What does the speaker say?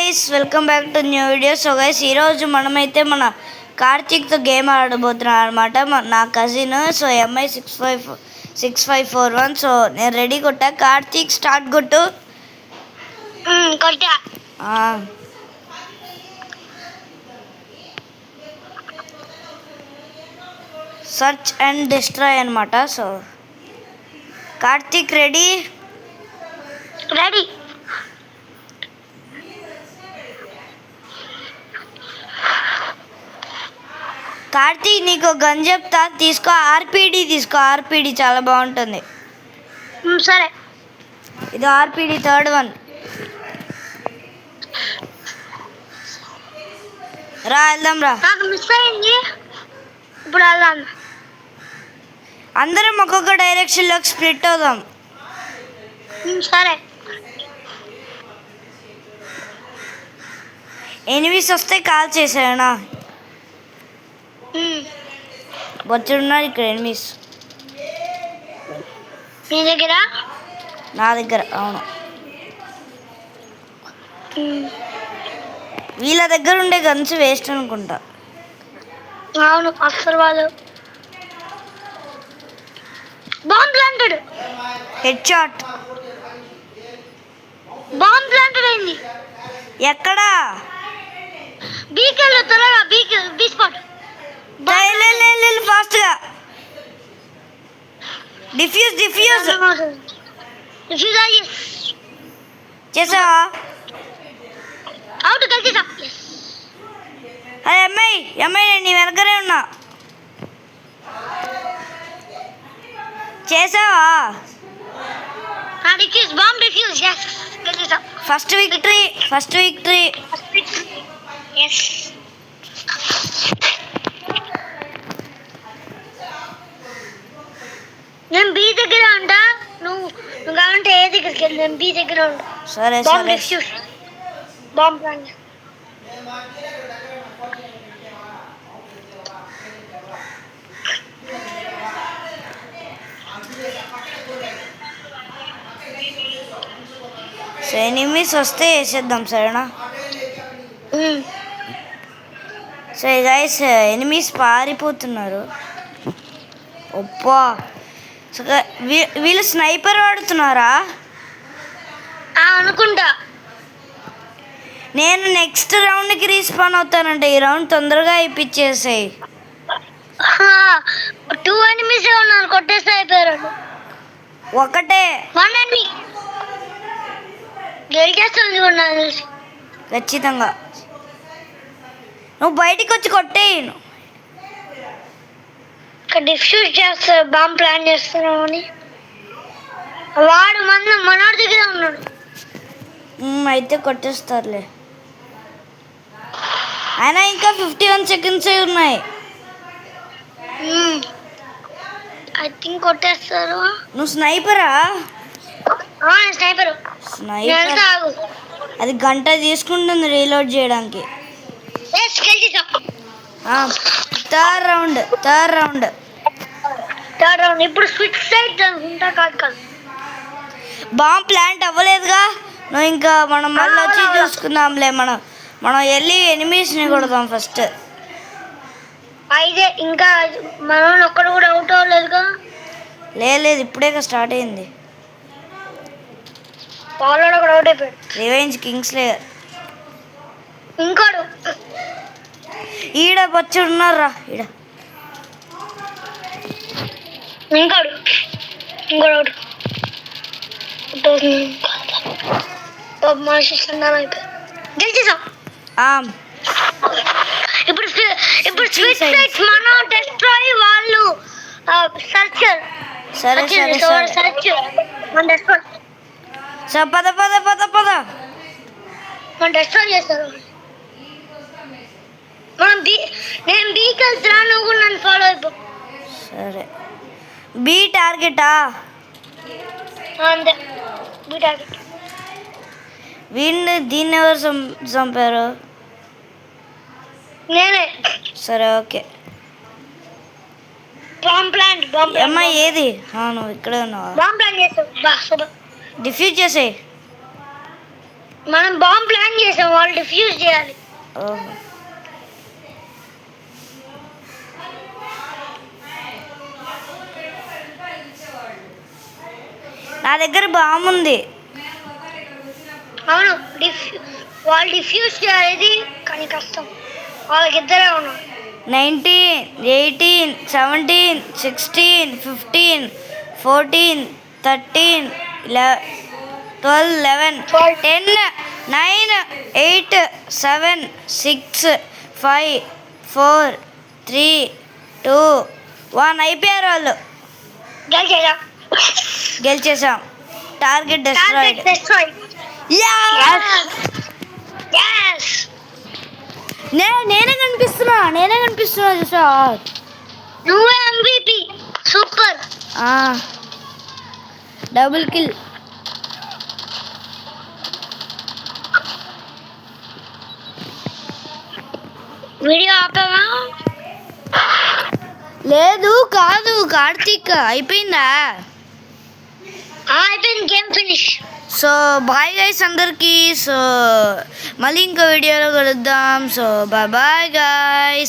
Guys welcome back to new video. So guys ఈరోజు మనమైతే మన కార్తీక్తో గేమ్ ఆడబోతున్నాం అనమాట. నా కజిన్. So MI 6541. సో నేను రెడీ కొట్టా. కార్తీక్ స్టార్ట్ కొట్టు. సర్చ్ అండ్ డిస్ట్రాయ్ అనమాట. So Karthik ready? Ready. Karthik నీకు గన్ చెప్తా, తీసుకో. ఆర్పిడి తీసుకో. ఆర్పిడి చాలా బాగుంటుంది. సరే, ఇది ఆర్పిడి థర్డ్ వన్. రా వెళ్దాం రా. నాకు మిస్ అయింది. ఇప్పుడు వెళ్దాం. అందరం ఒక్కొక్క డైరెక్షన్లోకి స్ప్లిట్ అవుదాం. సరే. ఎనిమిస్ వస్తే కాల్ చేసానా? వచ్చున్నారు ఇక్కడ ఎనిమిస్. మీ దగ్గర? నా దగ్గర. అవును, వీళ్ళ దగ్గర ఉండే గన్స్ వేస్ట్ అనుకుంటా. అవును, అసలు వాళ్ళు bomb planted. Head shot. Bomb planted అయింది. ఎక్కడా? బీకెళ్ళు త్వరగా. B spot. ఫాస్ట్గా. డిఫ్యూజ్ చేసావా? అవుట్ కలిసేసా. అమ్మాయి నేను నీ వెనకనే ఉన్నా. చేసావా? Defuse, bomb defuse. yes, కలిసేసా. First victory. yes. నేను బీ దగ్గర ఉంటా. నువ్వు కావాలంటే ఏ దగ్గరికి వెళ్ళి. నేను బీ దగ్గర ఉంటా. సరే bomb defuse, bomb plant. So enemies వస్తే వేసేద్దాం, సరేనా? సో గైస్ ఎనిమిస్ పారిపోతున్నారు. ఒప్పా. సో వీళ్ళు స్నైపర్ వాడుతున్నారా అనుకుంటా. నేను నెక్స్ట్ రౌండ్కి రీస్పాన్ అవుతానంట. ఈ రౌండ్ తొందరగా అయిపించేసాయి. 2 ఎనిమిస్ ఉన్నారు. కొట్టేస్తే అయిపోయారు. ఒకటే 1 ఎనిమి గెలిచేస్తుంది ఉన్నారు ఖచ్చితంగా. నువ్వు బయటికి వచ్చి కొట్టేయను. డిఫ్యూజ్ చేస్తారు. బాంబ్ ప్లాన్ చేస్తున్నావు అని. వాడు మనోడి దగ్గర ఉన్నాడు. అయితే కొట్టేస్తారులే. అయినా ఇంకా 51 సెకండ్స్ ఉన్నాయి. ఐ థింక్ కొట్టేస్తారు. నువ్వు స్నైపరా? స్నైపర్. అది గంట తీసుకుంటుంది రీలోడ్ చేయడానికి. Third round. ఇప్పుడు స్విచ్ సైడ్ ఉంటా. కాదు, బాంబ్ ప్లాంట్ అవ్వలేదుగా. నువ్వు ఇంకా మనం మళ్ళీ వచ్చి చూసుకుందాంలే. మనం వెళ్ళి ఎనిమీస్ని కొడదాం ఫస్ట్. అయితే ఇంకా మనం ఒక్కడు కూడా అవుట్ అవ్వలేదుగా. లేదు, ఇప్పుడే స్టార్ట్ అయింది. వాళ్ళలో ఒకడు అవుట్ అయిపోయాడు. రివెంజ్ కింగ్స్లేయర్. ఇంకోడు ఈడ వచ్చి ఉన్నారా? ఇంకోడు అవుట్. మనిషి గెలిచేసాం. ఇప్పుడు స్విచ్ సైడ్స్ మనం డెస్ట్రాయ్, వాళ్ళు సర్చర్. సరే సర్చ్ మన డెస్ట్రాయ్. సో పద. మనం డెస్ట్రాయ్ చేస్తారు. నేను బీకి వెళ్తున్నా, నువ్వు కూడా నన్ను ఫాలో అయిపో. సరే. బీ టార్గెటా? అంతే, బీ టార్గెట్. దీన్ని ఎవరు చంపారు? నేనే. సరే, ఓకే. Bomb plant. అమ్మాయి ఏది? నువ్వు ఇక్కడే ఉన్నావా? బాంబ్ ప్లాంట్ చేస్తావు. డిఫ్యూజ్ చేసేయి. మనం బాంబ్ ప్లాన్ చేసాం. వాళ్ళు డిఫ్యూజ్ చేయాలి. ఓహో. నా దగ్గర బాగుంది. అవును, వాళ్ళు డిఫ్యూజ్ చేయాలి కానీ కష్టం. వాళ్ళకి ఇద్దరే ఉన్నారు. 19, 18, 17, 16, 15, 14, 13, 12, 11, 10, 9, 8, 7, 6, 5, 4, 3, 2, 1 అయిపోయారు వాళ్ళు. గెలిచేదా? గెలిచేసాం. Target target destroyed. Destroy. yes నేనే కనిపిస్తున్నా చూసా. నువ్వే MVP. Super. Double kill. Video ఆపావా? లేదు కాదు కార్తీక్, అయిపోయిందా? అయిపోయింది, game finish. So bye guys అందరికీ. సో మళ్ళీ ఇంకో వీడియోలో కలుద్దాం. So bye guys.